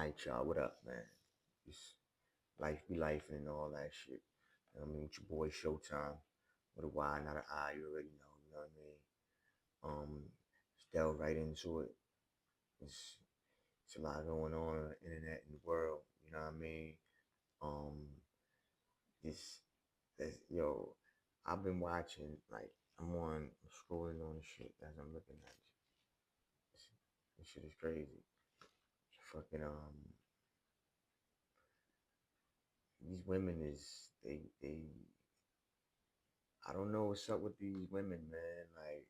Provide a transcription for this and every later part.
Alright, y'all, what up, man? It's life be life and all that shit. You know what I mean? With your boy Showtime. With a Y, not an I, you already know, you know what I mean? Just delve right into it. It's, it's a lot going on the internet and the world, you know what I mean? Um, this, yo, I've been watching, like, I'm scrolling on the shit as I'm looking at it. This shit is crazy. Fucking, these women is, I don't know what's up with these women, man. Like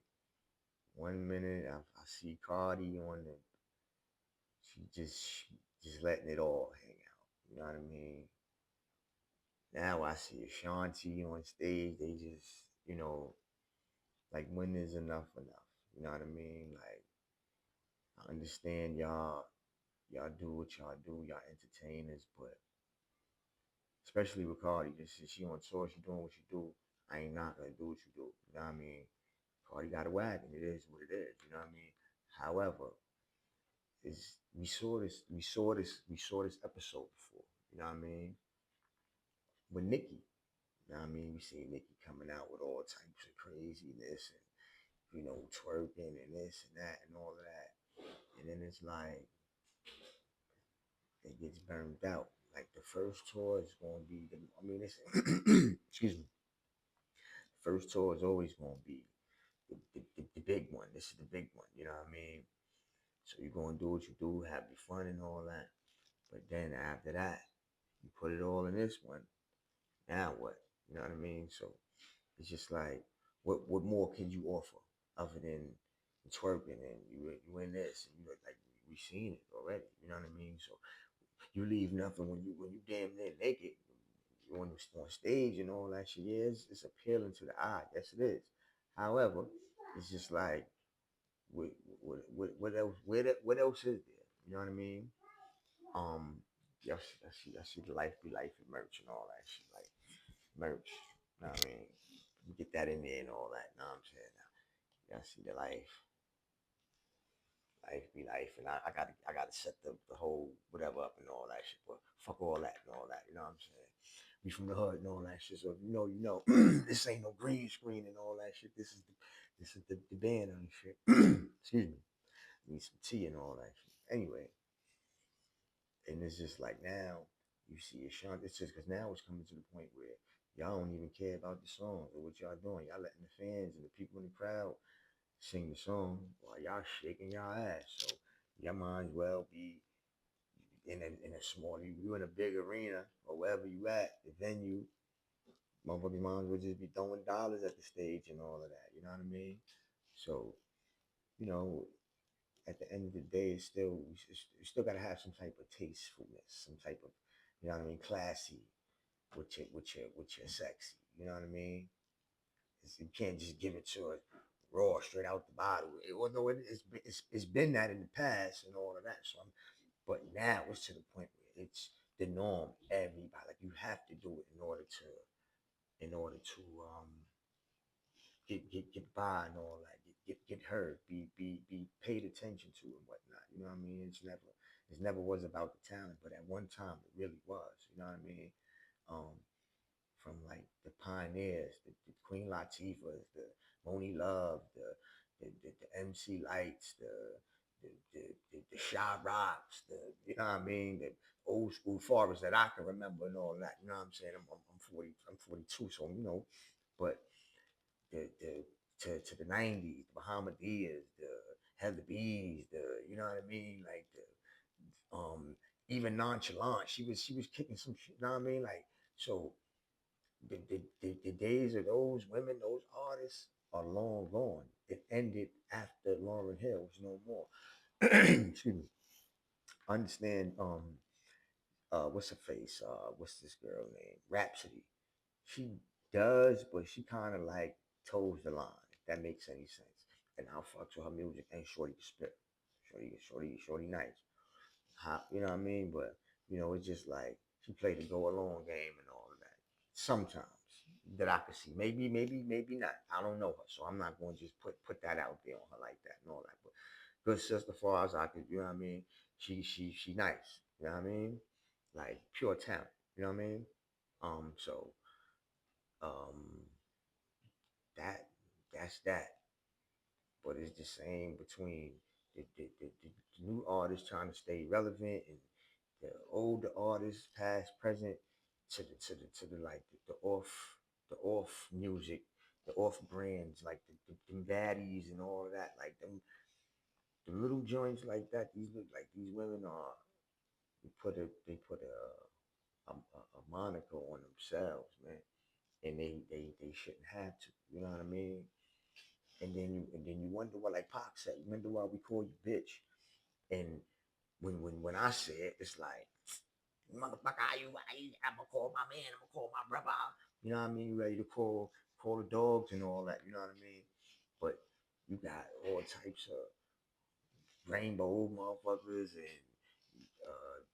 one minute I see Cardi on the, she just letting it all hang out. You know what I mean? Now I see Ashanti on stage. They just, like when is enough enough? You know what I mean? Like I understand y'all do what y'all do, y'all entertainers, but especially with Cardi, just she on tour, she doing what she do. I ain't not gonna do what you do. You know what I mean? Cardi got a wagon. It is what it is. You know what I mean? However, is we saw this episode before. You know what I mean? With Nicki. You know what I mean? We see Nicki coming out with all types of craziness and twerking and this and that and all of that. And then it's like it gets burned out. Like the first tour is gonna be the I mean it's excuse me. First tour is always gonna be the big one. This is the big one, you know what I mean? So you're gonna do what you do, have your fun and all that. But then after that, you put it all in this one. Now what? You know what I mean? So it's just like, what more can you offer other than twerking and you in this and you like we seen it already. You know what I mean? So you leave nothing when you damn near naked. You on stage and all that shit. Yeah, it's appealing to the eye. Yes, it is. However, it's just like what what else what else is there? You know what I mean? Um, I see the life be life and merch and all that shit. Like merch. You know what I mean? You get that in there and all that. Know what I'm saying? Now, see the life be life, and I gotta set the whole whatever up and all that shit. But fuck all that and all that. You know what I'm saying? We from the hood and all that shit. So if you know. This ain't no green screen and all that shit. This is the band and shit. Excuse me. Need some tea and all that shit. Anyway, and it's just like now you see Ashanti. It's just because now it's coming to the point where y'all don't even care about the songs or what y'all doing. Y'all letting the fans and the people in the crowd sing the song while y'all shaking y'all ass. So y'all might as well be in a small. You in a big arena or wherever you at, the venue. Motherfuckers might as well just be throwing dollars at the stage and all of that. You know what I mean? So you know, at the end of the day, it's still you still gotta have some type of tastefulness, some type of classy with your sexy. You know what I mean? You can't just give it to us raw, straight out the bottle. Well, no, it's been that in the past and all of that. But now it's to the point where it's the norm. Everybody, like you have to do it in order to get by and all that, get heard, be paid attention to and whatnot. You know what I mean? It's never was about the talent, but at one time it really was. You know what I mean? Um, from like the pioneers, the Queen Latifahs, the Moni Love, the MC Lights, the Shy Rocks, you know what I mean, the old school fathers that I can remember and all that. You know what I'm saying? I'm 42, so but the to the 90s, the Bahamadia, the Heather B's, the you know what I mean, like the even nonchalant. She was kicking some shit. You know what I mean, like so. The days of those women, those artists are long gone. It ended after Lauren Hill was no more. Excuse me. Understand? What's her face? What's this girl name? Rhapsody. She does, but she kind of like toes the line. If that makes any sense. And I'll fuck with her music and Shorty can spit. Shorty, nice. You know what I mean? But it's just like she played the go along game and all of that. Sometimes that I could see. Maybe not. I don't know her, so I'm not going to just put that out there on her like that and all that. But good sister, far as I could, you know what I mean? She nice. You know what I mean? Like pure talent. You know what I mean? So um, that that's that. But it's the same between the new artists trying to stay relevant and the older artists, past, present, to the like the off music, the off brands like the baddies and all of that, like them the little joints like that. These look like these women are they put a moniker on themselves, man, and they shouldn't have to. You know what I mean? And then you wonder what like Pac said. You wonder why we call you bitch. And when I say it, it's like motherfucker, I'm gonna call my man, I'm gonna call my brother. You know what I mean? You ready to call the dogs and all that. You know what I mean? But you got all types of rainbow motherfuckers and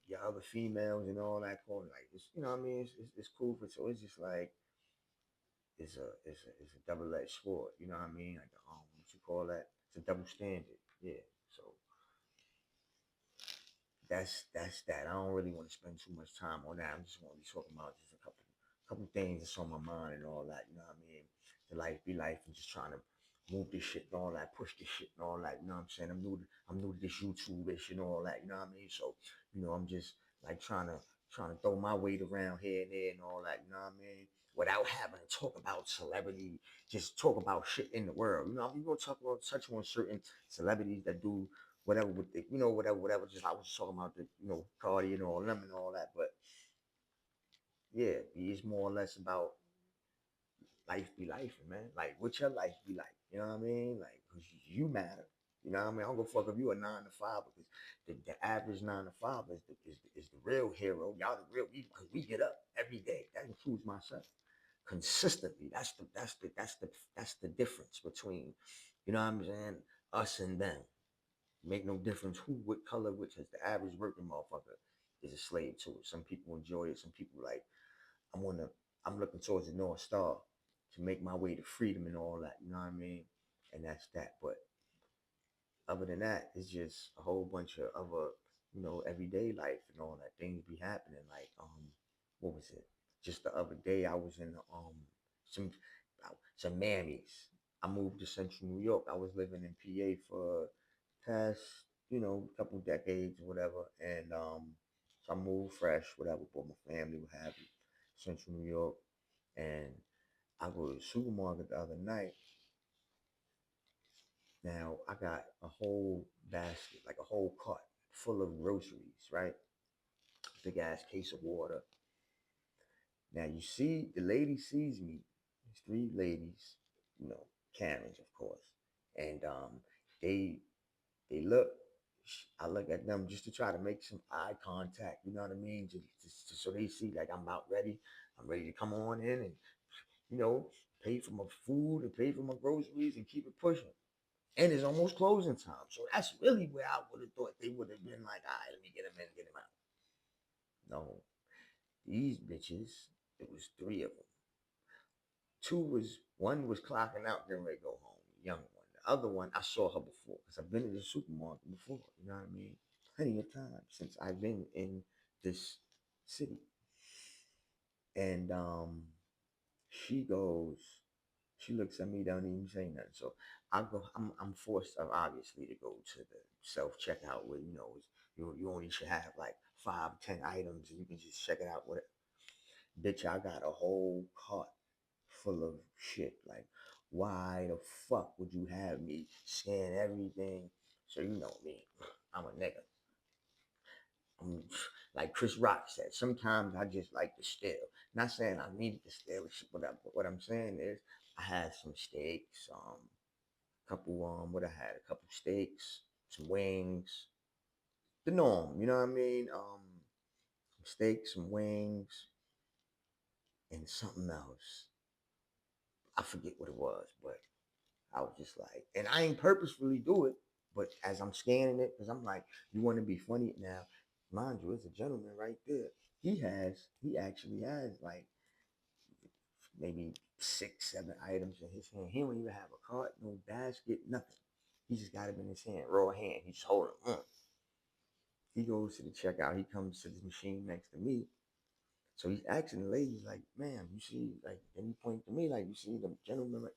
your other females and all that. Calling like it's you know what I mean? It's cool for so it's just like it's a double edged sword. You know what I mean? Like what you call that? It's a double standard. Yeah. So that's that. I don't really want to spend too much time on that. I'm just want to be talking about just a couple things that's on my mind and all that. You know what I mean? The life be life and just trying to move this shit and all that, push this shit and all that. You know what I'm saying? I'm new to this YouTube ish and all that. You know what I mean? So I'm just like trying to throw my weight around here and there and all that. You know what I mean? Without having to talk about celebrity, just talk about shit in the world. We gonna talk about touch on certain celebrities that do whatever with the, whatever. Just I was talking about the, Cardi and all them and all that. But yeah, it's more or less about life be life, man. Like what your life be like. You know what I mean? Like, cause you matter. You know what I mean? I don't go fuck if you a 9 to 5 because the average 9 to 5 is the real hero. Y'all the real because we get up every day. That includes myself consistently. That's the difference between, you know what I'm saying, us and them. Make no difference who, what color, which is the average working motherfucker is a slave to it. Some people enjoy it. Some people like, I'm on the, I'm looking towards the North Star to make my way to freedom and all that. You know what I mean? And that's that. But other than that, it's just a whole bunch of other, everyday life and all that things be happening. Like, what was it? Just the other day, I was in some some mammies. I moved to Central New York. I was living in PA for past, couple decades or whatever, and so I moved fresh, whatever, for my family, what have you, Central New York, and I go to the supermarket the other night. Now I got a whole basket, like a whole cart full of groceries, right? Big ass case of water. Now you see, the lady sees me. There's three ladies, Karens, of course, and they they look. I look at them just to try to make some eye contact. You know what I mean? Just so they see like I'm about ready. I'm ready to come on in and you know pay for my food and pay for my groceries and keep it pushing. And it's almost closing time. So that's really where I would have thought they would have been like, all right, let me get them in, get them out. No, these bitches, it was three of them. One was clocking out, getting ready to go home, the young one. The other one, I saw her before because I've been in the supermarket before. You know what I mean? Plenty of times since I've been in this city. And she goes, she looks at me, don't even say nothing. So I go, I'm forced, obviously, to go to the self checkout where you only should have like 5, 10 items, and you can just check it out with it. Bitch, I got a whole cart full of shit. Like, why the fuck would you have me scan everything? So you know me, I'm a nigga. I'm like Chris Rock said. Sometimes I just like to steal. Not saying I needed to steal shit, but what I'm saying is I had some steaks, couple what I had, a couple steaks, some wings, the norm. You know what I mean? Some steaks, some wings, and something else. I forget what it was, but I was just like, and I ain't purposefully do it, but as I'm scanning it, because I'm like, you want to be funny now, mind you, it's a gentleman right there. He actually has like maybe 6, 7 items in his hand. He don't even have a cart, no basket, nothing. He just got it in his hand, raw hand. He's holding. He goes to the checkout. He comes to the machine next to me. So he's asking the lady, like, ma'am, you see, like, then he points to me, like, you see the gentleman, like,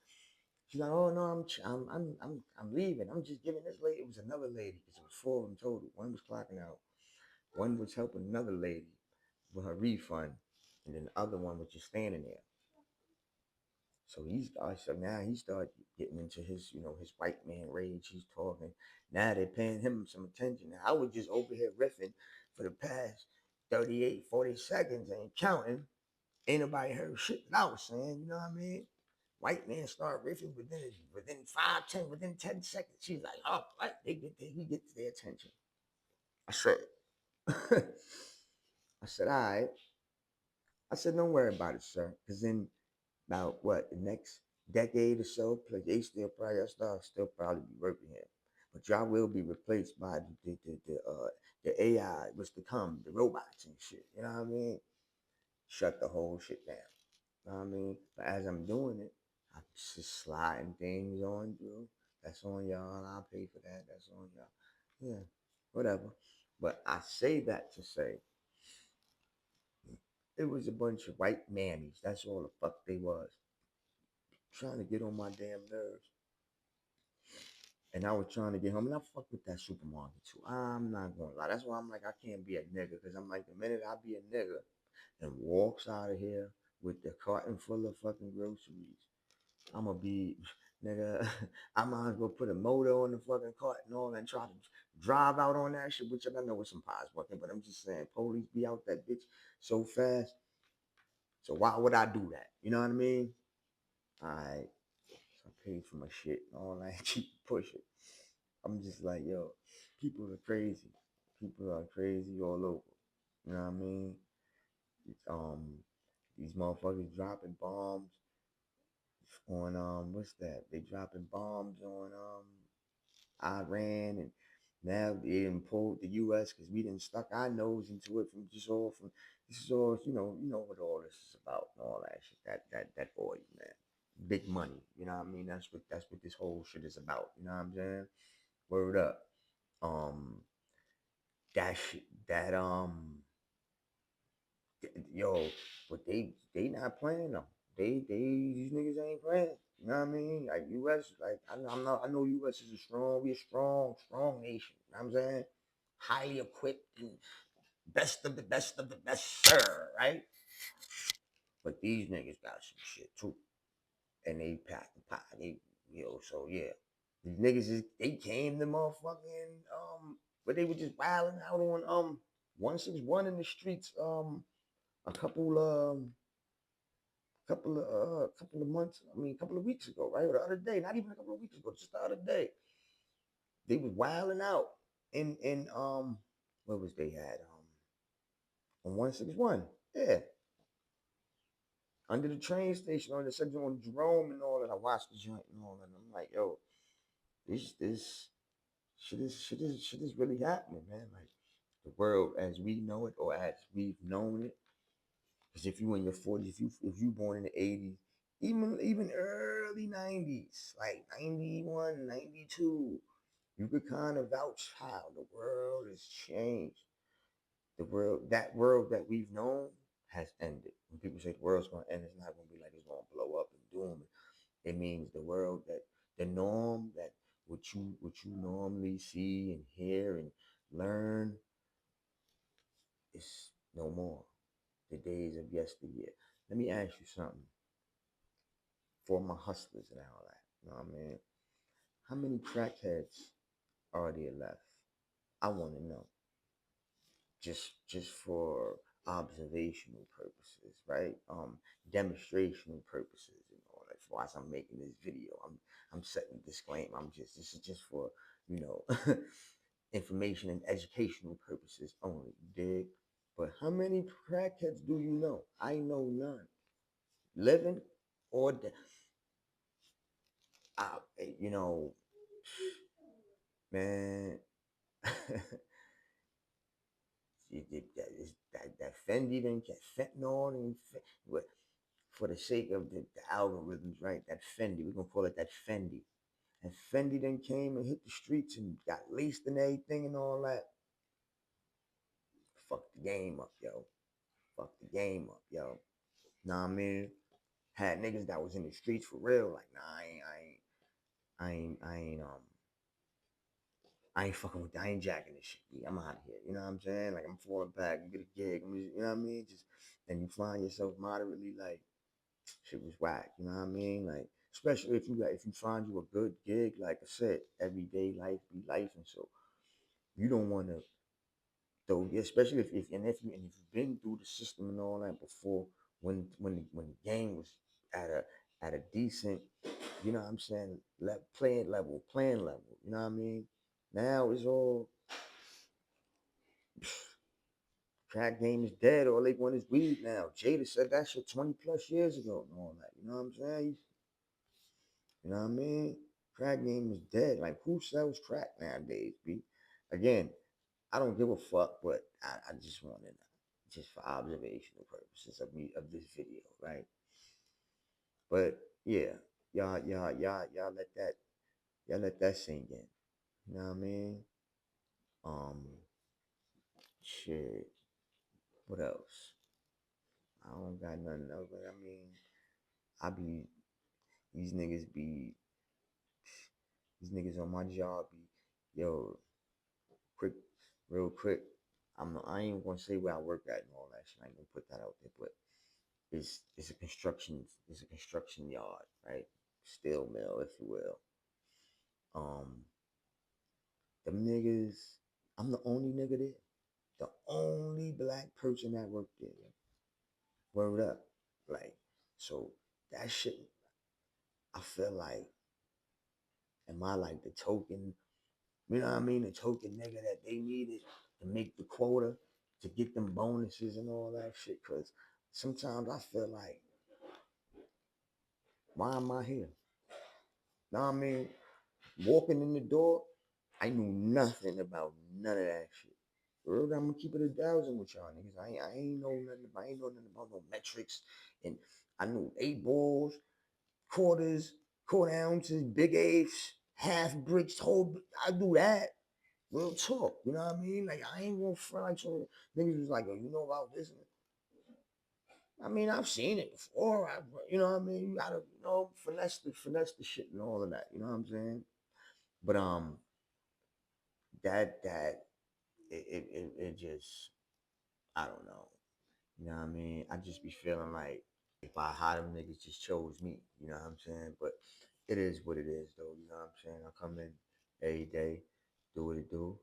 she's like, oh no, I'm leaving. I'm just giving this lady. It was another lady because it was four of them total. One was clocking out. One was helping another lady with her refund, and then the other one was just standing there. So so now he started getting into his, his white man rage. He's talking. Now they're paying him some attention. Now I was just over here riffing for the past 38, 40 seconds and counting. Ain't nobody heard shit that I was saying. You know what I mean? White man start riffing within 5, 10, within 10 seconds. She's like, oh, what? He gets their attention. I said, I said, all right. I said, don't worry about it, sir. Because in about what the next decade or so, they still probably still probably be working here, but y'all will be replaced by the AI, what's to come, the robots and shit. You know what I mean? Shut the whole shit down. You know what I mean? But as I'm doing it, I'm just sliding things on through. That's on y'all. I'll pay for that. That's on y'all. Yeah, whatever. But I say that to say it was a bunch of white mammies. That's all the fuck they was. Trying to get on my damn nerves. And I was trying to get home, and I fuck with that supermarket too. I'm not gonna lie. That's why I'm like, I can't be a nigga, because I'm like, the minute I be a nigga and walks out of here with the carton full of fucking groceries, I'm gonna be, nigga, I might as well put a motor on the fucking cart and all and try to drive out on that shit, which I know it's impossible, but I'm just saying, police be out that bitch so fast. So why would I do that? You know what I mean? Alright. So I paid for my shit and all that. Keep pushing. I'm just like, yo, people are crazy. People are crazy all over. You know what I mean? It's, these motherfuckers dropping bombs on what's that? They dropping bombs on Iran, and now they didn't pull the U.S. because we didn't stuck our nose into it from this is all what all this is about and all that shit. That oil, man, big money. You know what I mean? That's what this whole shit is about. You know what I'm saying? Word up. Um, that shit, that yo, but they not playing though. They these niggas ain't playing. You know what I mean? Like U.S. Like I know U.S. is we a strong nation. You know what I'm saying? Highly equipped and best of the best, sir. Right? But these niggas got some shit too, and they pack the pot. So yeah, these niggas they came to motherfucking but they were just wilding out on 161 in the streets a couple of months, a couple of weeks ago, right? Or the other day, not even a couple of weeks ago, just the other day. They was wilding out in what was they had on 161. Yeah. Under the train station on the section on Jerome and all that. I watched the joint and all that. And I'm like, yo, this shit is really happening, man. Like the world as we know it or as we've known it. Because if you in your 40s, if you born in the 80s, even early 90s, like 91, 92, you could kind of vouch how the world has changed. That world that we've known has ended. When people say the world's gonna end, it's not gonna be like it's gonna blow up and doom. It means the world that the norm that what you normally see and hear and learn is no more. The days of yesteryear. Let me ask you something for my hustlers and all that. You know what I mean? How many crackheads are there left? I want to know. Just for observational purposes, right? Demonstrational purposes and all that. Whilst I'm making this video, I'm setting a disclaimer. This is just for you know information and educational purposes only. You dig? But how many crackheads do you know? I know none. Living or dead. I, you know, man, that Fendi didn't get fentanyl and for the sake of the algorithms, right? That Fendi, we're gonna call it that Fendi. And Fendi then came and hit the streets and got laced and everything and all that. game up, yo. Fucked the game up, yo. Nah, I mean, had niggas that was in the streets for real. Like, nah, I ain't fucking with that. I ain't jacking this shit. B. I'm out of here. You know what I'm saying? Like, I'm falling back and get a gig. You know what I mean? Just and you find yourself moderately like shit was whack. You know what I mean? Like, especially if you find you a good gig, like I said, everyday life be life, and so you don't want to though, especially if you've been through the system and all that before, when the game was at a decent, you know what I'm saying, playing level, you know what I mean. Now it's all crack game is dead. All they want is weed now. Jada said that shit 20 plus years ago and all that. You know what I'm saying? You know what I mean? Crack game is dead. Like who sells crack nowadays, B? Again, I don't give a fuck, but I just wanted just for observational purposes of this video, right? But yeah, y'all let that sink in. You know what I mean? Um, shit. What else? I don't got nothing else. But I mean, I be these niggas be these niggas on my job be yo quick, real quick. I ain't gonna say where I work at and all that shit. I ain't gonna put that out there, but it's a construction yard, right? Steel mill, if you will. Um, them niggas, I'm the only nigga there. The only black person that worked there. Word up. Like, so that shit, I feel like, am I like the token, you know what I mean? The token nigga that they needed to make the quota to get them bonuses and all that shit. Cause sometimes I feel like, why am I here? Know what I mean? Walking in the door, I knew nothing about none of that shit. Word, I'm gonna keep it 1,000 with y'all niggas. I ain't know nothing about no metrics. And I knew 8 balls, quarters, quarter ounces, big eighths, half bricks, I do that. Real talk. You know what I mean? Like I ain't gonna front like some niggas was like, oh, you know about this? I mean, I've seen it before. You know what I mean? You gotta, finesse the shit and all of that. You know what I'm saying? But that it just I don't know. You know what I mean? I just be feeling like if I how them niggas just chose me. You know what I'm saying? But it is what it is though. You know what I'm saying? I come in every day, do what it do.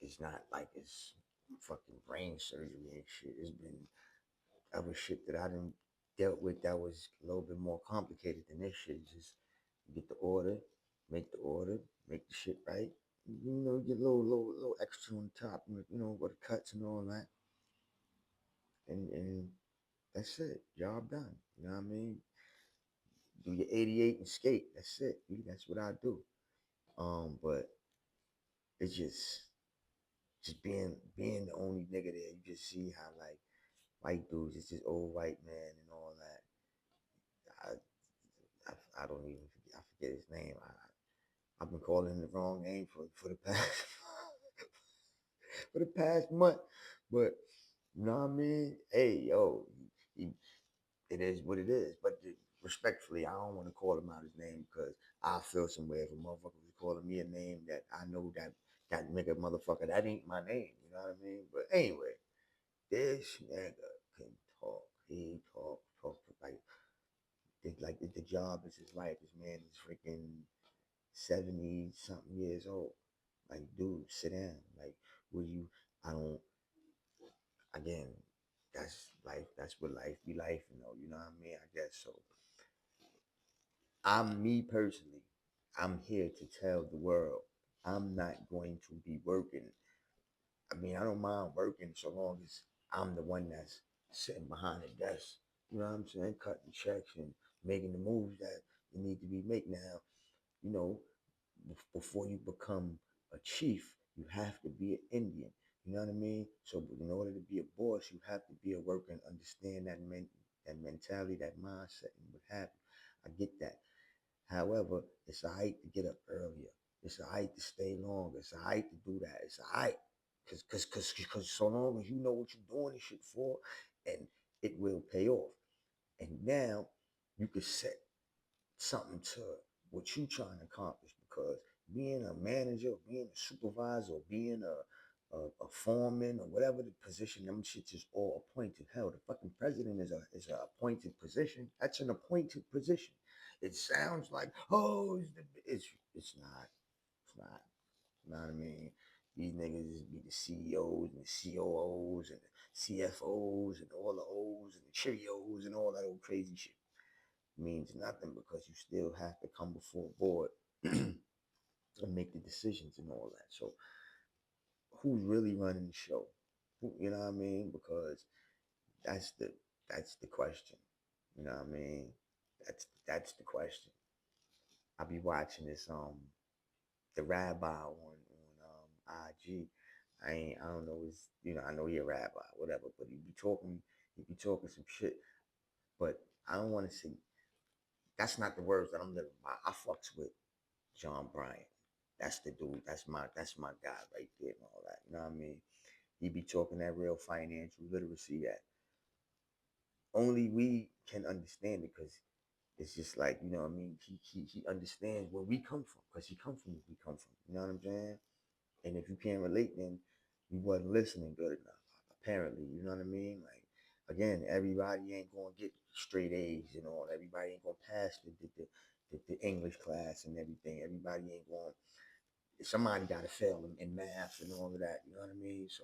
It's not like it's fucking brain surgery and shit. It's been other shit that I didn't dealt with that was a little bit more complicated than this shit. Just get the order, make the shit right. You know, get a little extra on top, you know, with the cuts and all that, and that's it. Job done. You know what I mean? Do your 88 and skate. That's it. That's what I do. But it's just being the only nigga there. You just see how like white dudes, it's just old white man and all that. I don't even I forget his name. I've been calling him the wrong name for the past for the past month. But you know what I mean? Hey, yo, he, it is what it is. But respectfully, I don't want to call him out his name because I feel some way if a motherfucker was calling me a name that I know that nigga motherfucker, that ain't my name. You know what I mean? But anyway, this nigga can talk. He talk like the job is his life. This man is freaking 70 something years old. Like, dude, sit down. Like, will you? I don't. Again, that's life. That's what life be life. You know what I mean. I guess so. I'm me personally. I'm here to tell the world I'm not going to be working. I mean, I don't mind working so long as I'm the one that's sitting behind the desk. You know what I'm saying? Cutting checks and making the moves that need to be made now. You know, before you become a chief, you have to be an Indian. You know what I mean? So in order to be a boss, you have to be a worker and understand that mentality, that mindset, and what happen. I get that. However, it's a right to get up earlier. It's a right to stay longer. It's a right to do that. It's a right. Because so long as you know what you're doing this shit for, and it will pay off. And now you can set something to what you trying to accomplish, because being a manager, or being a supervisor, or being a foreman, or whatever the position, them shits is all appointed. Hell, the fucking president is a appointed position. That's an appointed position. It sounds like, oh, it's not. It's not. You know what I mean? These niggas be the CEOs and the COOs and the CFOs and all the O's and the Cheerios and all that old crazy shit. Means nothing, because you still have to come before a board and make the decisions and all that. So who's really running the show? You know what I mean? Because that's the that's the question. You know what I mean? That's the question. I be watching this the rabbi on IG. I don't know his, I know he a rabbi, whatever, but he be talking some shit. But I don't want to see, that's not the words that I'm living by. I fucks with John Bryant. That's the dude. That's my guy right there and all that. You know what I mean? He be talking that real financial literacy that only we can understand it, because it's just like, what I mean? He understands where we come from, because he come from where we come from. You know what I'm saying? And if you can't relate, then you wasn't listening good enough, apparently. You know what I mean? Like, again, everybody ain't gonna get straight A's and all. Everybody ain't gonna pass the English class and everything. Everybody ain't going. Somebody got to fail in math and all of that. You know what I mean? So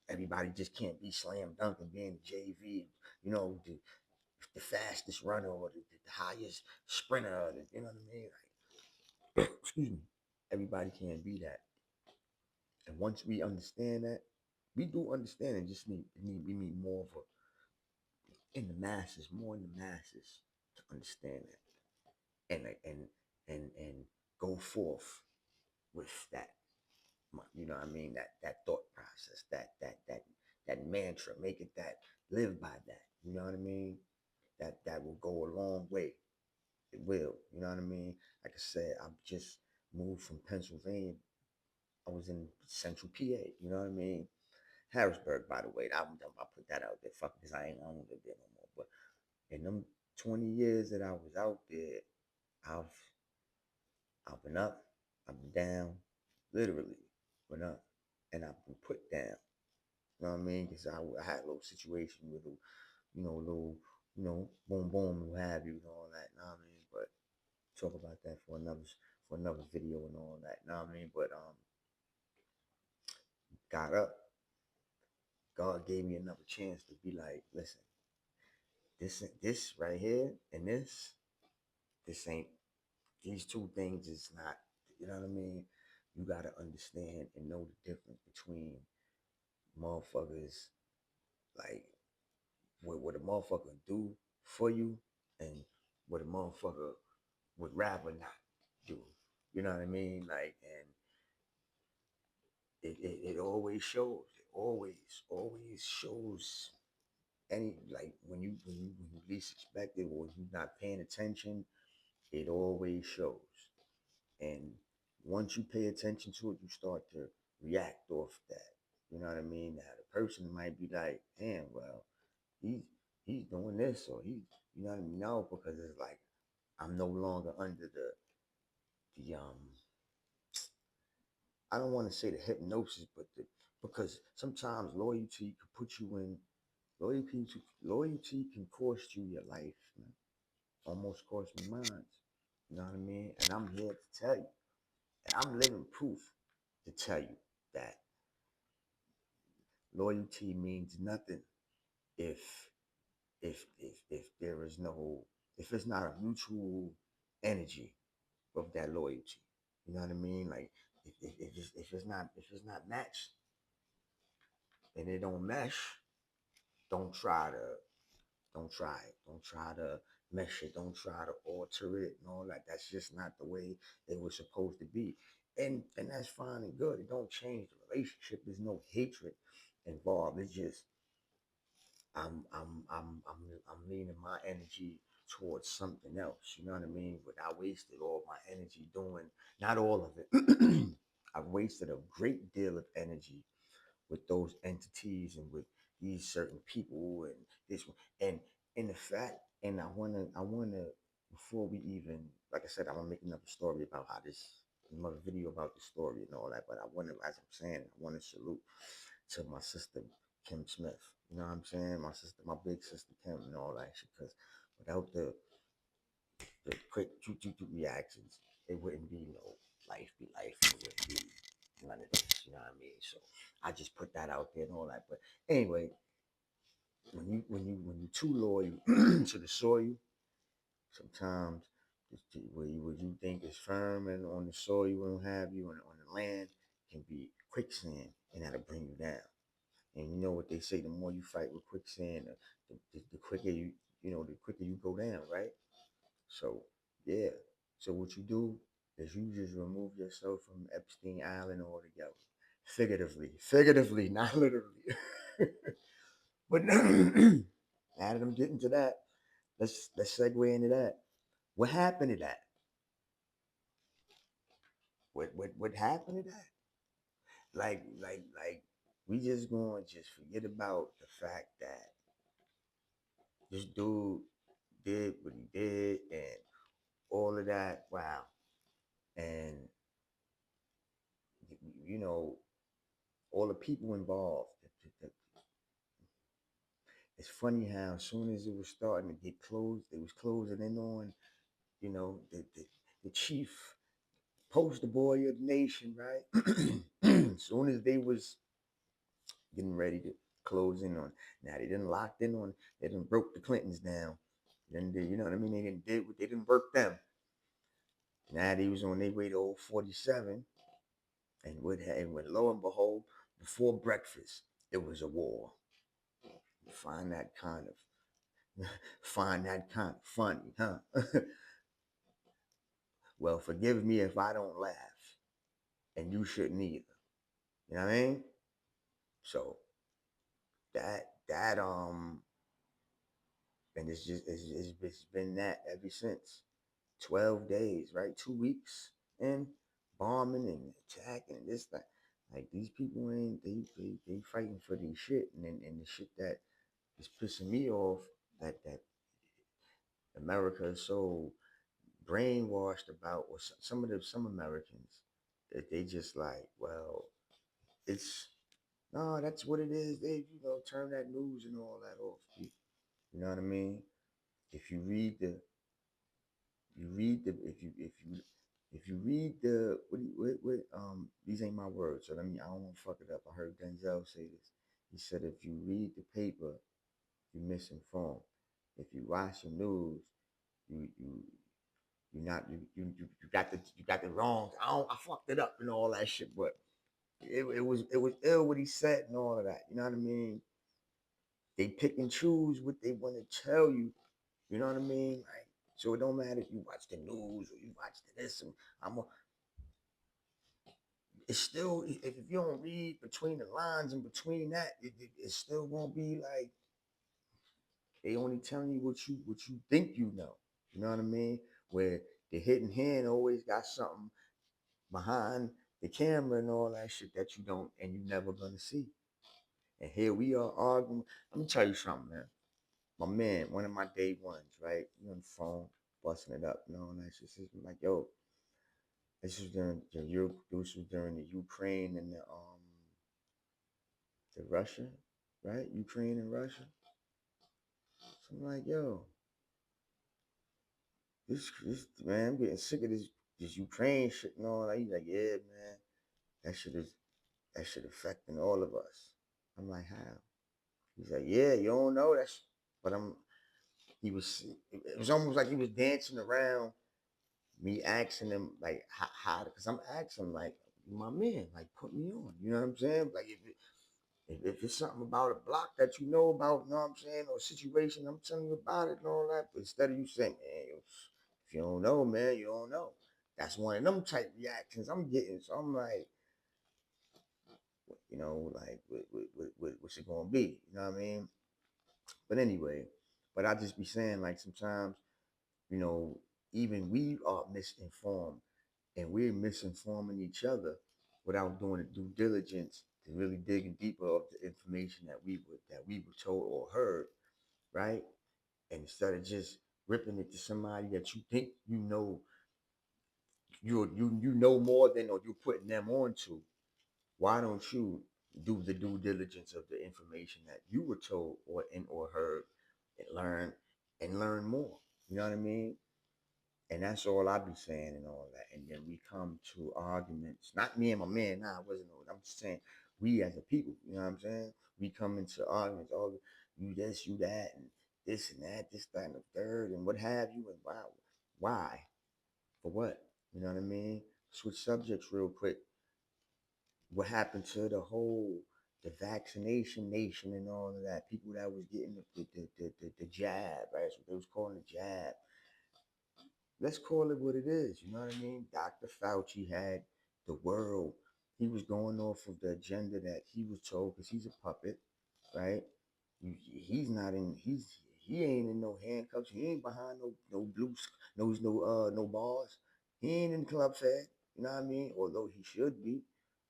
everybody just can't be slam dunking, being the JV. The fastest runner, or the highest sprinter. You know what I mean? Like, excuse me. Everybody can't be that. And once we understand that, we do understand it. Just we need more of more in the masses to understand that, and go forth with that. You know what I mean? That thought process, that mantra, make it that, live by that. You know what I mean? That will go a long way. It will. You know what I mean? Like I said, I just moved from Pennsylvania. I was in Central PA. You know what I mean? Harrisburg, by the way. I put that out there. Fuck, because I don't live there no more. But in them 20 years that I was out there, I've I've been up, I've been down, literally been up, and I've been put down. You know what I mean? Because I had a little situation with a little, boom boom, what have you, and all that. You know what I mean? But talk about that for another video and all that. You know what I mean? But got up. God gave me another chance to be like, listen, this right here and this ain't, these two things is not, you know what I mean? You gotta understand and know the difference between motherfuckers, like what a motherfucker do for you, and what a motherfucker would rather not do. You know what I mean? Like, and it always shows. It always shows. Any, like, when you least expect it, or you're not paying attention, it always shows. And once you pay attention to it, you start to react off that. You know what I mean? Now the person might be like, damn, well, he's he's doing this, or you know what I mean? No, because it's like, I'm no longer under the I don't want to say the hypnosis, but because sometimes loyalty could put you in, loyalty can cost you your life, man. Almost cost me mine. You know what I mean? And I'm here to tell you, and I'm living proof to tell you that loyalty means nothing if if there is no, if it's not a mutual energy of that loyalty. You know what I mean? Like, if it's not matched and it don't mesh, don't try to don't try it. Don't try to mesh it. Don't try to alter it and all that. That's just not the way it was supposed to be. And that's fine and good. It don't change the relationship. There's no hatred involved. It's just, I'm leaning my energy towards something else. You know what I mean? But I wasted all my energy doing, not all of it. I've wasted a great deal of energy with those entities and with these certain people and this one and the fact and I wanna before we even like I said I'm gonna make another story about how this another video about the story and all that, but I wanna as I'm saying I wanna salute to my sister Kim Smith. You know what I'm saying? My sister, my big sister Kim and all that shit. Because without the quick reactions, it wouldn't be no life be life. It wouldn't be none of this. You know what I mean? So I just put that out there and all that. But anyway, when you too loyal to the soil, sometimes where you think is firm and on the soil and have you and on the land can be quicksand and that'll bring you down. And you know what they say: the more you fight with quicksand, the quicker the quicker you go down, right? So yeah. So what you do is you just remove yourself from Epstein Island altogether, figuratively, not literally. But now that I'm getting to that, let's segue into that. What happened to that? What happened to that? Like we just going to just forget about the fact that this dude did what he did and all of that. Wow. And you know, all the people involved. It's funny how as soon as it was starting to get closed, they was closing in on, the chief poster boy of the nation, right? As soon as they was getting ready to close in on. Now they didn't locked in on. They didn't broke the Clintons down. Then they, you know what I mean. They didn't did what they didn't work them. Now they was on their way to old 47, and when lo and behold, before breakfast, it was a war. You find that kind of find that kind of funny, huh? Well, forgive me if I don't laugh, and you shouldn't either. You know what I mean? So that and it's been that ever since. 12 days, right? 2 weeks in bombing and attacking and this that. Like these people ain't they fighting for their shit and the shit that is pissing me off that America is so brainwashed about or some Americans that they just like, well, it's no, that's what it is. They turn that news and all that off. You know what I mean? If you read the you read the if you read the these ain't my words, so I don't want to fuck it up. I heard Denzel say this. He said if you read the paper, you misinformed. If you watch the news, you you not you got the wrong. I fucked it up and all that shit, but it was ill what he said and all of that. You know what I mean? They pick and choose what they want to tell you. You know what I mean? Like, so it don't matter if you watch the news or you watch this. And I'm a, it's still if you don't read between the lines and between that, it's still gonna be like they only telling you what you think you know. You know what I mean? Where the hidden hand always got something behind the camera and all that shit that you don't and you never gonna see. And here we are arguing. Let me tell you something, man. My man, one of my day ones, right? You on the phone, busting it up, and all that shit. So like, yo, this was during the Ukraine and the Russia, right? Ukraine and Russia. So I'm like, yo, this man, I'm getting sick of this Ukraine shit and all that. He's like, yeah, man, that shit is that shit affecting all of us. I'm like, how? He's like, yeah, you don't know that's, but I'm. He was. It was almost like he was dancing around me asking him like how, because I'm asking him like my man, like put me on. You know what I'm saying? Like if it's something about a block that you know about, you know what I'm saying, or a situation, I'm telling you about it and all that. But instead of you saying, man, if you don't know, man, you don't know. That's one of them type reactions I'm getting. So I'm like, like what's it gonna be? You know what I mean? But anyway, but I just be saying like sometimes, you know, even we are misinformed and we're misinforming each other without doing the due diligence really digging deeper of the information that we were told or heard, right? And instead of just ripping it to somebody that you think you know more than, or you're putting them on to, why don't you do the due diligence of the information that you were told or heard and learn more? You know what I mean? And that's all I be saying and all that. And then we come to arguments. Not me and my man. Nah, I wasn't. I'm just saying we as a people. You know what I'm saying? We come into arguments. Oh, you this, you that, and this and that, this, that, and the third, and what have you. And why, for what? You know what I mean? Switch subjects real quick. What happened to the vaccination nation and all of that? People that was getting the jab, right? That's what they was calling the jab. Let's call it what it is. You know what I mean? Dr. Fauci had the world. He was going off of the agenda that he was told because he's a puppet, right? He's not in. He ain't in no handcuffs. He ain't behind no no bars. He ain't in club fed. You know what I mean? Although he should be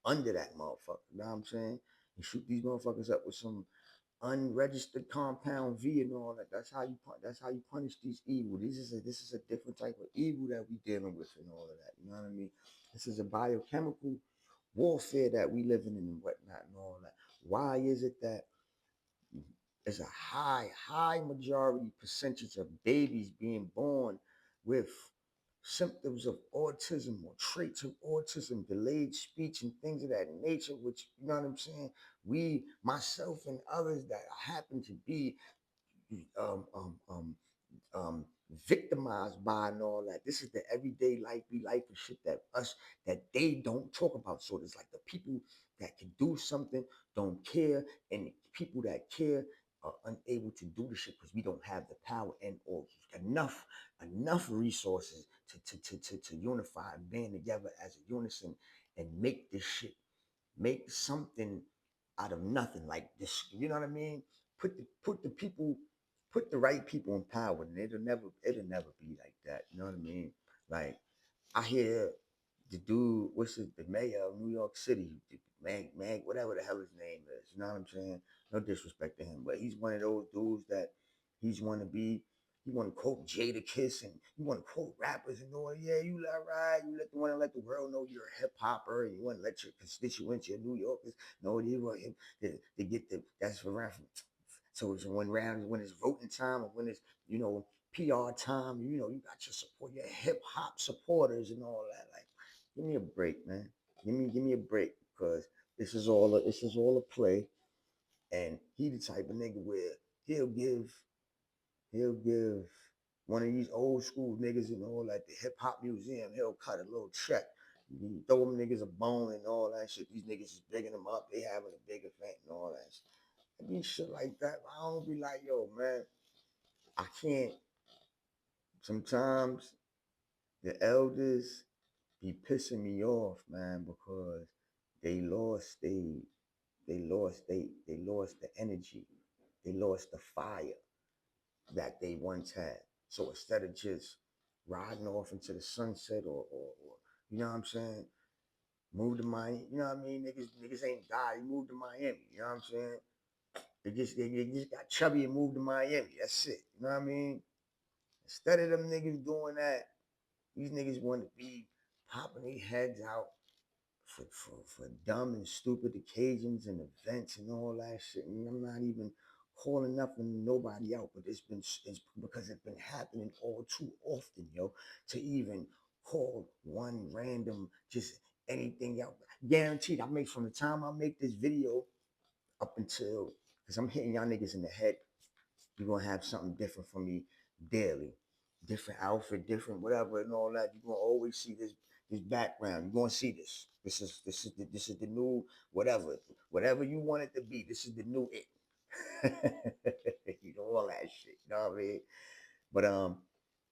under that motherfucker. You know what I'm saying? And shoot these motherfuckers up with some unregistered compound V and all that. That's how you punish these evil. This is a different type of evil that we dealing with and all of that. You know what I mean? This is a biochemical warfare that we living in and whatnot and all that. Why is it that there's a high majority percentage of babies being born with symptoms of autism or traits of autism, delayed speech, and things of that nature, which, you know what I'm saying? We, myself, and others that happen to be um, um, um, um, victimized by and all that. This is the everyday life, be life and shit that they don't talk about. So it's like the people that can do something don't care, and the people that care are unable to do the shit because we don't have the power and or enough resources to unify and band together as a unison and make this shit, make something out of nothing like this. You know what I mean? Put the people, put the right people in power, and it'll never be like that. You know what I mean? Like I hear the dude, the mayor of New York City, whatever the hell his name is. You know what I'm saying? No disrespect to him, but he's one of those dudes that he's want to be. He want to quote Jada Kiss and you want to quote rappers and all. Yeah, you let right. You want to let the world know you're a hip hopper, and you want to let your constituents, your New Yorkers, know you want him to get the that's for reference. So it's when it's voting time or when it's PR time, you got your support, your hip hop supporters and all that. Like, give me a break, man. Give me a break because this is all a play, and he the type of nigga where he'll give he'll give one of these old school niggas and all like the hip hop museum. He'll cut a little check. You throw them niggas a bone and all that shit. These niggas is bigging them up. They having a big event and all that shit. I mean, shit like that. I don't be like, yo, man, I can't. Sometimes the elders be pissing me off, man, because they lost they lost the energy. They lost the fire that they once had. So instead of just riding off into the sunset or you know what I'm saying, move to Miami, you know what I mean? Niggas ain't died, he moved to Miami, you know what I'm saying? They just got chubby and moved to Miami. That's it. You know what I mean? Instead of them niggas doing that, these niggas want to be popping their heads out for dumb and stupid occasions and events and all that shit. And I'm not even calling nothing nobody out, but it's because it's been happening all too often, yo, to even call one random just anything out. Guaranteed, I make from the time I make this video up until because I'm hitting y'all niggas in the head. You're gonna have something different from me daily. Different outfit, different whatever and all that. You're gonna always see this background. You're gonna see this. This is the new whatever. Whatever you want it to be. This is the new it. All that shit. You know what I mean? But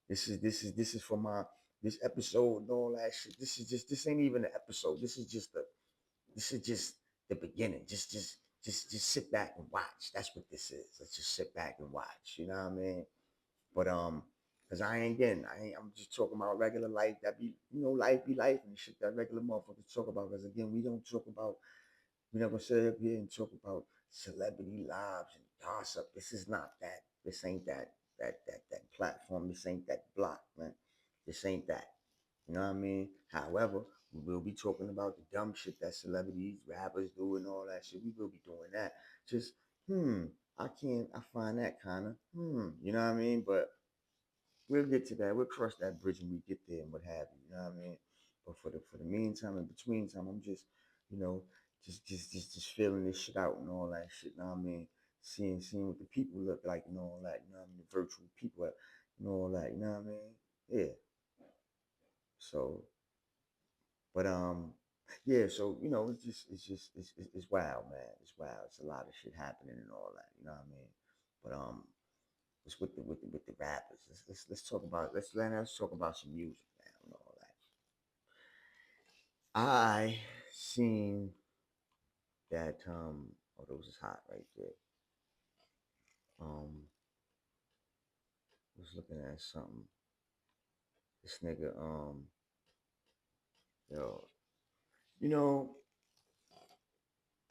this is for my this episode and all that shit. This ain't even an episode. This is just the beginning. Just sit back and watch. That's what this is. Let's just sit back and watch. You know what I mean? But cause I'm just talking about regular life. That be life be life and shit that regular motherfuckers talk about. Cause again, we don't talk about We're not gonna sit up here and talk about celebrity lives and gossip. This is not that. This ain't that platform. This ain't that block, man. This ain't that. You know what I mean? However, we will be talking about the dumb shit that celebrities, rappers do and all that shit. We will be doing that. Just I can't. I find that kind of You know what I mean? But we'll get to that. We'll cross that bridge when we get there and what have you. You know what I mean? But for the meantime, in between time, I'm just, you know, just feeling this shit out and all that shit. You know what I mean? Seeing what the people look like and all that. You know what I mean? The virtual people and all that. You know what I mean? Yeah. So, but yeah. So it's wild, man. It's wild. It's a lot of shit happening and all that. You know what I mean? But it's with the rappers. Let's talk about let's talk about some music now and all that. I seen that oh those is hot right there. Was looking at something. This nigga yo you know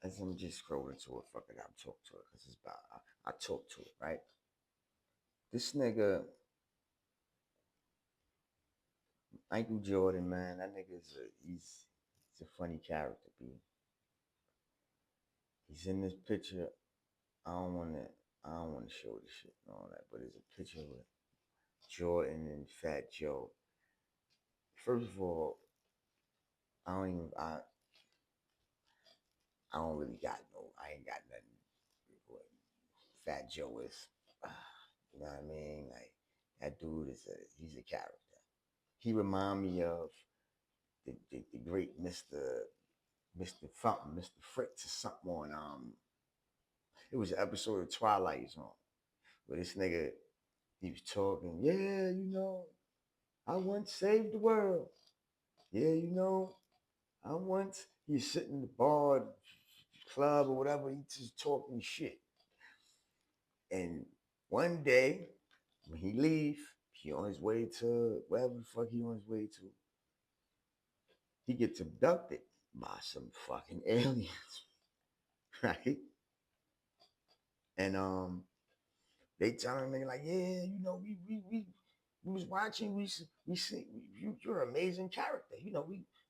as I'm just scrolling to it, fuck it, I'll talk to it because it's about I talk to it right. This nigga Michael Jordan, man, that nigga is he's a funny character, b. He's in this picture. I don't want to. I don't want to show the shit and all that, but it's a picture with Jordan and Fat Joe. First of all, I don't even. I don't really got no. I ain't got nothing. What Fat Joe is. You know what I mean? Like that dude is he's a character. He remind me of the great Mister Something Mister Fritz or something on It was an episode of Twilight Zone where this nigga he was talking. Yeah, I once saved the world. Yeah, I once he's sitting in the bar, club or whatever, he just talking shit. And one day, when he leave, he on his way to wherever the fuck he on his way to, he gets abducted by some fucking aliens, right? And they telling me like, yeah, we was watching, we see you're an amazing character.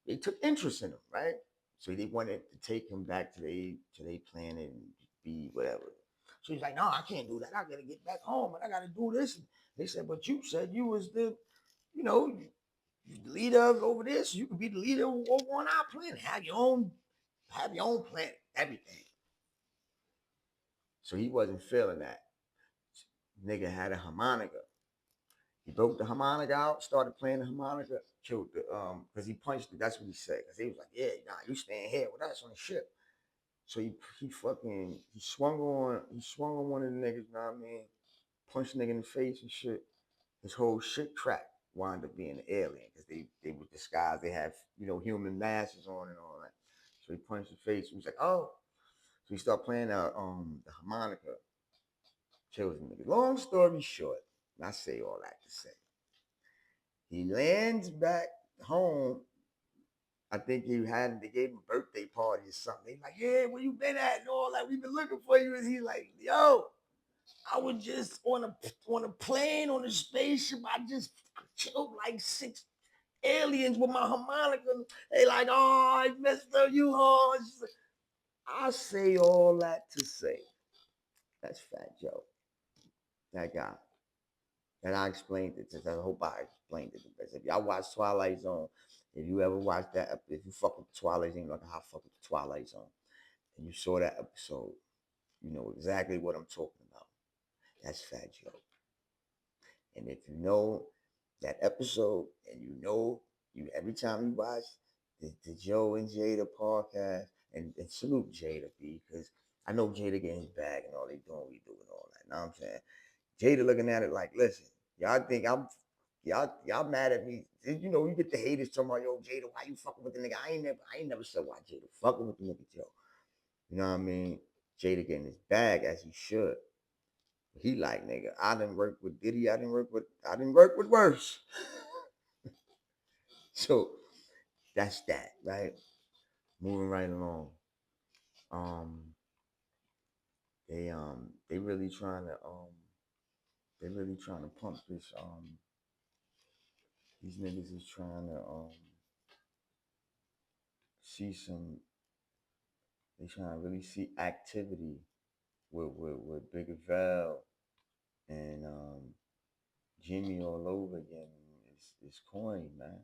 They took interest in him, right? So they wanted to take him back to their planet and be whatever. So he's like, no, I can't do that. I gotta get back home and I gotta do this. And they said, but you said you was you know, the leader of over this. You could be the leader over on our planet. Have your own planet, everything. So he wasn't feeling that. Nigga had a harmonica. He broke the harmonica out, started playing the harmonica, killed the because he punched it. That's what he said. Because he was like, yeah, nah, you staying here with us on the ship. So he swung on one of the niggas, you know what I mean? Punched the nigga in the face and shit. His whole shit cracked. Wound up being an alien because they were disguised. They have, human masks on and all that. So he punched the face. He was like, oh. So he started playing the harmonica. Kills the nigga. Long story short, I say all that to say. He lands back home. I think they gave him a birthday party or something. He's like, yeah, where you been at and all that? We've been looking for you. And he's like, yo, I was just on a plane on a spaceship. I just killed like 6 aliens with my harmonica. They like, oh, I messed up you, oh. I say all that to say that's Fat Joe, that guy. And I explained it. I hope I explained it the best. If y'all watch Twilight Zone, if you ever watched that, if you fuck with Twilight Zone, like how I fuck with the Twilight Zone, and you saw that episode, you know exactly what I'm talking about. That's Fat Joe. And if you know that episode, and you every time you watch the Joe and Jada podcast, and salute Jada B, because I know Jada getting his bag and all they doing, we doing all that. Know what I'm saying? Jada looking at it like, listen, y'all think y'all mad at me. You get the haters talking about, yo, Jada, why you fucking with the nigga? I ain't never said why Jada fucking with the nigga, Joe. You know what I mean? Jada getting his bag as he should. He like, nigga, I didn't work with Diddy, I didn't work with worse. So that's that, right? Moving right along. Um, they really trying to pump this. These niggas is trying to see some. They trying to really see activity with Big Val and Jimmy all over again. It's corny, man.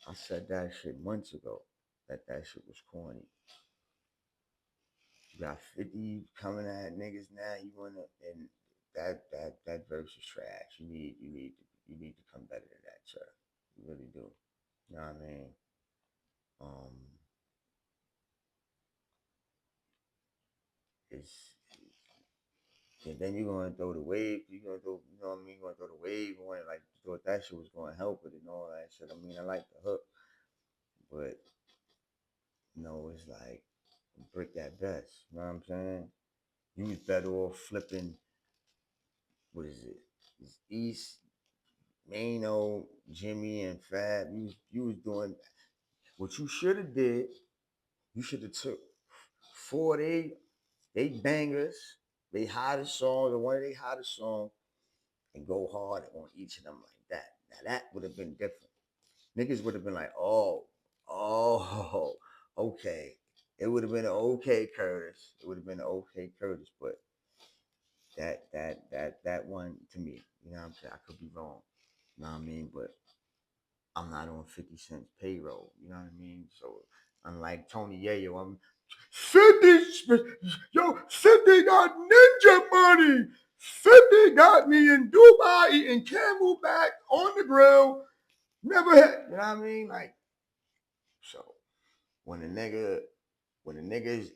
I said that shit months ago. That shit was corny. You got 50 coming at niggas now. You wanna and that verse is trash. You need to come better than that, sir. You really do. You know what I mean? Um, it's and then you're gonna throw the wave. You're gonna throw, you know what I mean? You're gonna throw the wave on it, like you thought that shit was gonna help it and all that shit. I mean, I like the hook, but it's like brick that best. You know what I'm saying? You was better off flipping. What is it? It's East Mano, Jimmy, and Fab. You was doing what you should have did. You should have took four of they bangers, they hottest songs, or one of they hottest songs, and go hard on each of them like that. Now that would have been different. Niggas would have been like, oh, okay. It would have been an okay Curtis. It would have been an okay Curtis, but that one to me, you know what I'm saying? I could be wrong. You know what I mean? But I'm not on 50 Cent's payroll. You know what I mean? So unlike Tony Yayo, I'm 50, yo, 50 got ninja money. 50 got me in Dubai eating camelback on the grill. Never had, you know what I mean? Like, so when a nigga,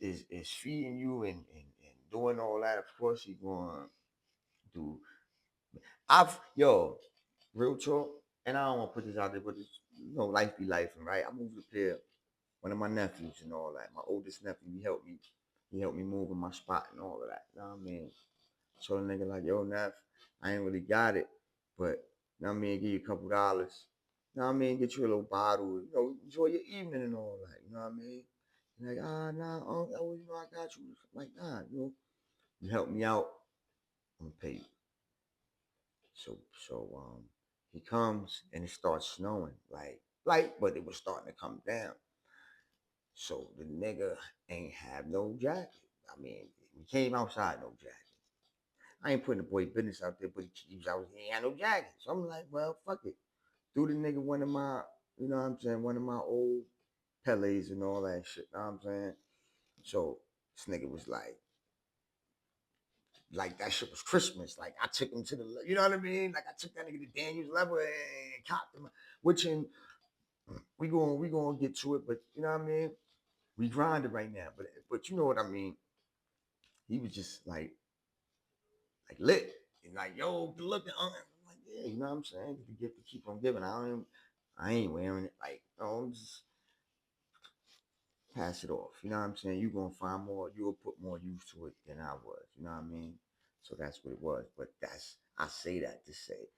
is feeding you and doing all that, of course he gonna do. Yo, real talk, and I don't want to put this out there, but it's, life be life, right? I moved up here. One of my nephews and all that. My oldest nephew, he helped me move in my spot and all of that. You know what I mean? So the nigga like, yo, Neff, I ain't really got it, but you know what I mean, give you a couple dollars. You know what I mean? Get you a little bottle, enjoy your evening and all that. You know what I mean? You're like, nah, I got you. Like, nah, you help me out, I'm gonna pay you. So he comes and it starts snowing, like light, but it was starting to come down. So the nigga ain't have no jacket. I mean, we came outside no jacket. I ain't putting the boy business out there, but he ain't had no jacket. So I'm like, well, fuck it. Threw the nigga one of my, you know what I'm saying, one of my old Pelés and all that shit. You know what I'm saying? So this nigga was like that shit was Christmas. Like I took him to the, you know what I mean? Like I took that nigga to Daniel's level and copped him, which in we gonna get to it, but you know what I mean? We grinded right now, but you know what I mean? He was just like lit. And like, yo, good looking. I'm like, yeah, you know what I'm saying? The gift to keep on giving. I ain't wearing it. Like, just pass it off. You know what I'm saying? You gonna find more. You'll put more use to it than I was. You know what I mean? So that's what it was. But I say that to say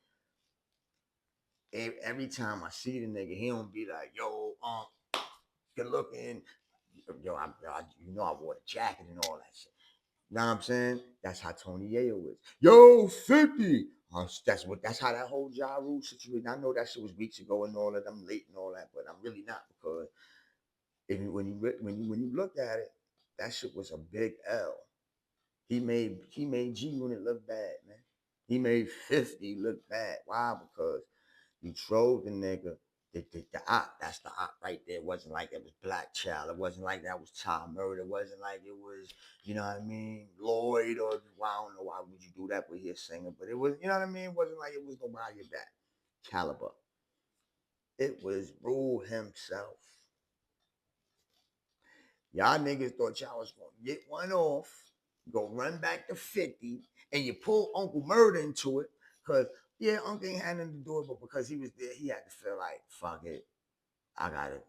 every time I see the nigga, he don't be like, yo, good looking. Yo, I wore a jacket and all that shit. You know what I'm saying? That's how Tony Yayo is. Yo, 50. That's how that whole Ja Rule situation. I know that shit was weeks ago and all that. I'm late and all that, but I'm really not because when you look at it, that shit was a big L. He made G Unit look bad, man. He made 50 look bad. Why? Because you trolled the nigga. The op, that's the op right there. It wasn't like it was Black Child. It wasn't like that was child murder. It wasn't like it was, you know what I mean, Lloyd or well, I don't know why would you do that with his singer, but it was, you know what I mean? It wasn't like it was nobody of that caliber. It was Rule himself. Y'all niggas thought y'all was gonna get one off, go run back to 50, and you pull Uncle Murder into it, cause yeah, Uncle ain't had nothing to do it, but because he was there, he had to feel like, fuck it, I gotta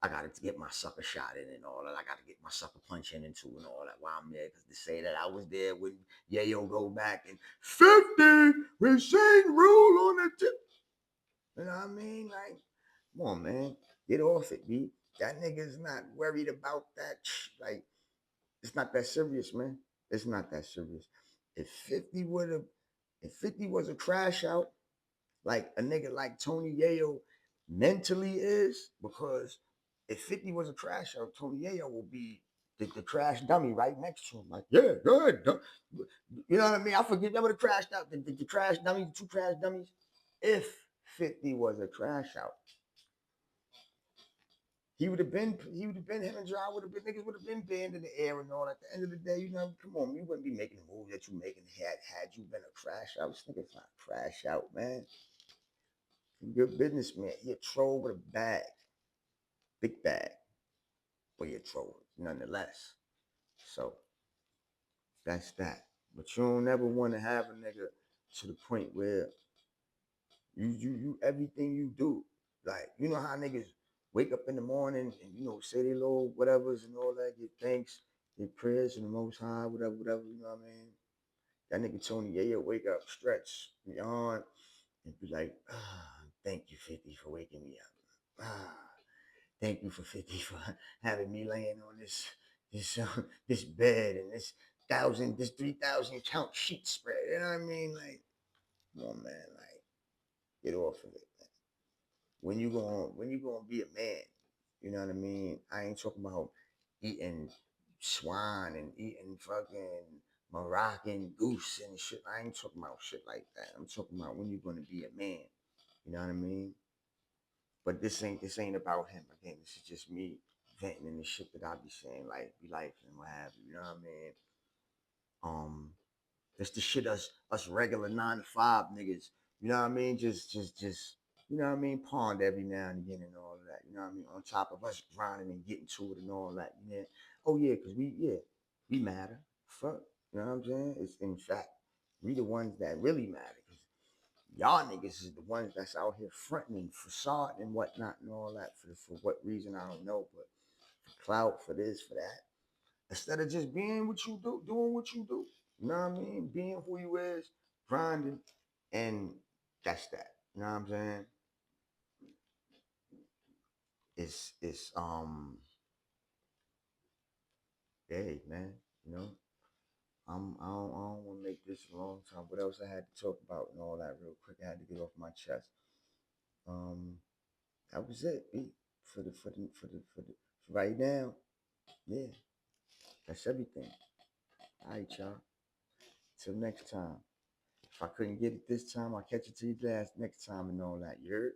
I gotta get my sucker shot in and all that. I gotta get my sucker punch in into and all that while I'm there. Cause to say that I was there when Yayo go back and 50, we seen Rule on the tip. You know what I mean? Like, come on, man. Get off it, B. That nigga's not worried about that. Like, it's not that serious, man. It's not that serious. If 50 would have, if 50 was a crash out, like a nigga like Tony Yayo mentally is, because if 50 was a crash out, Tony Yayo will be the crash dummy right next to him. Like, yeah, good. You know what I mean? I forget that would have crashed out. The crash dummies, the two crash dummies. If 50 was a crash out, he would have been him and John would have been niggas would have been banned in the air and all. At the end of the day, you know, come on, you wouldn't be making the moves that you making had you been a crash out. This nigga's not crash out, man. Good businessman. He a troll with a bag, big bag, but he a troll nonetheless. So that's that. But you don't ever want to have a nigga to the point where you everything you do, like you know how niggas wake up in the morning and say they little whatevers and all that, give thanks, give prayers to the Most High, whatever. You know what I mean? That nigga Tony Yayo wake up, stretch, yawn, and be like, thank you 50 for waking me up. Thank you for 50 for having me laying on this bed and this 3,000 count sheet spread. You know what I mean? Like, come on, man. Like, get off of it. When you gonna be a man, you know what I mean? I ain't talking about eating swine and eating fucking Moroccan goose and shit. I ain't talking about shit like that. I'm talking about when you gonna be a man. You know what I mean? But this ain't about him. Again, this is just me venting in the shit that I be saying, like be life and what have you. You know what I mean? Um, that's the shit us regular 9 to 5 niggas. You know what I mean? Just you know what I mean? Pond every now and again and all of that. You know what I mean? On top of us grinding and getting to it and all that. You know? Oh yeah, cause we matter. Fuck. You know what I'm saying? It's in fact we the ones that really matter. Cause y'all niggas is the ones that's out here fronting and facade and whatnot and all that for what reason I don't know, but for clout, for this, for that. Instead of just being what you do, doing what you do. You know what I mean? Being who you is, grinding, and that's that. You know what I'm saying? It's hey man, you know, I don't want to make this a long time. What else I had to talk about and all that real quick? I had to get off my chest. Um, that was it, B. For right now. Yeah, that's everything. All right, y'all. Till next time. If I couldn't get it this time, I'll catch it to you guys next time and all that. You heard?